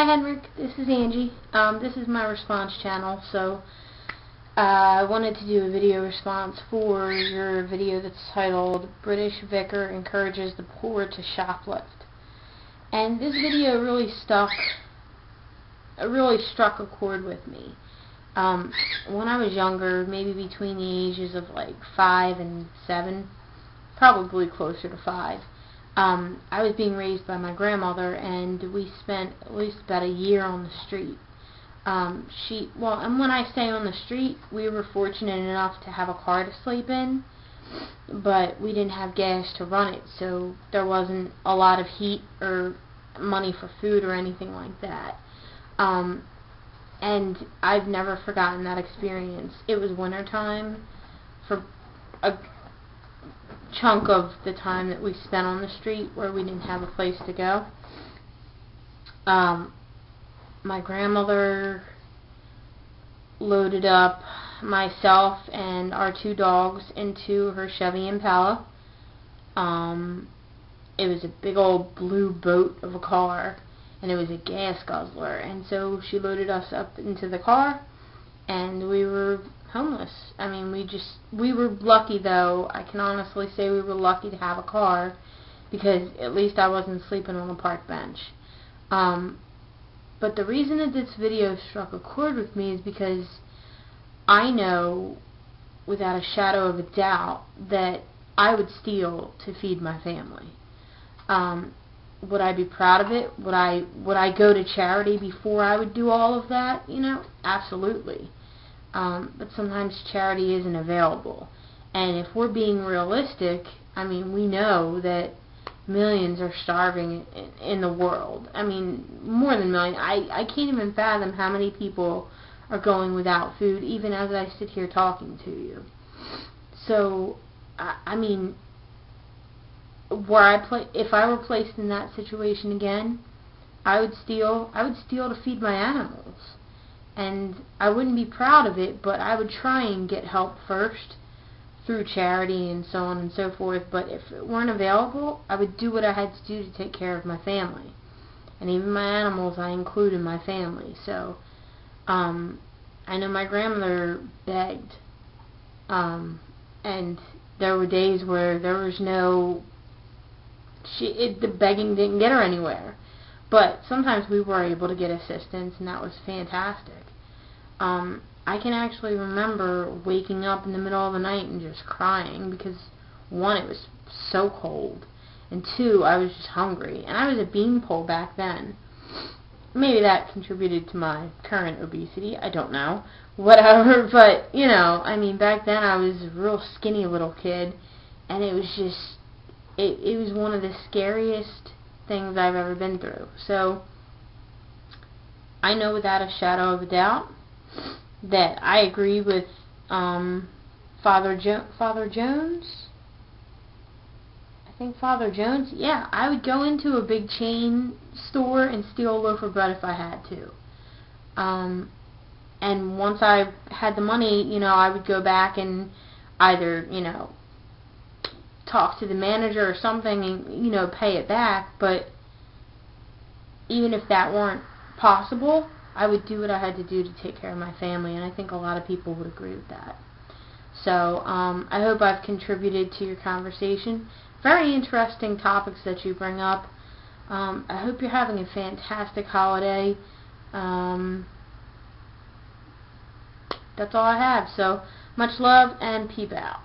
Hi Henrik, this is Angie. This is my response channel, so I wanted to do a video response for your video that's titled British Vicar Encourages the Poor to Shoplift. And this video really struck a chord with me. When I was younger, maybe between the ages of like 5 and 7, probably closer to 5, I was being raised by my grandmother, and we spent at least about a year on the street. And when I say on the street, we were fortunate enough to have a car to sleep in, but we didn't have gas to run it, so there wasn't a lot of heat or money for food or anything like that. And I've never forgotten that experience. It was wintertime for a chunk of the time that we spent on the street where we didn't have a place to go. My grandmother loaded up myself and our 2 dogs into her Chevy Impala. It was a big old blue boat of a car, and it was a gas guzzler, and so she loaded us up into the car, and we were homeless. I mean, we were lucky, though. I can honestly say we were lucky to have a car, because at least I wasn't sleeping on a park bench. But the reason that this video struck a chord with me is because I know, without a shadow of a doubt, that I would steal to feed my family. Would I be proud of it? Would I go to charity before I would do all of that? You know, absolutely. But sometimes charity isn't available. And if we're being realistic, I mean, we know that millions are starving in the world. I mean, more than millions. I can't even fathom how many people are going without food, even as I sit here talking to you. So, I mean, if I were placed in that situation again, I would steal to feed my animals. And I wouldn't be proud of it, but I would try and get help first through charity and so on and so forth. But if it weren't available, I would do what I had to do to take care of my family. And even my animals I include in my family. So, I know my grandmother begged. And there were days where there was no... the begging didn't get her anywhere. But sometimes we were able to get assistance, and that was fantastic. I can actually remember waking up in the middle of the night and just crying because, 1, it was so cold, and 2, I was just hungry. And I was a beanpole back then. Maybe that contributed to my current obesity. I don't know. Whatever. But, you know, I mean, back then I was a real skinny little kid, and it was just... It was one of the scariest things I've ever been through. So, I know without a shadow of a doubt that I agree with Father Jones. I think Father Jones. Yeah, I would go into a big chain store and steal a loaf of bread if I had to. And once I had the money, you know, I would go back and either, you know, talk to the manager or something and, you know, pay it back. But even if that weren't possible, I would do what I had to do to take care of my family, and I think a lot of people would agree with that. So, I hope I've contributed to your conversation. Very interesting topics that you bring up. I hope you're having a fantastic holiday. That's all I have. So, much love and peep out.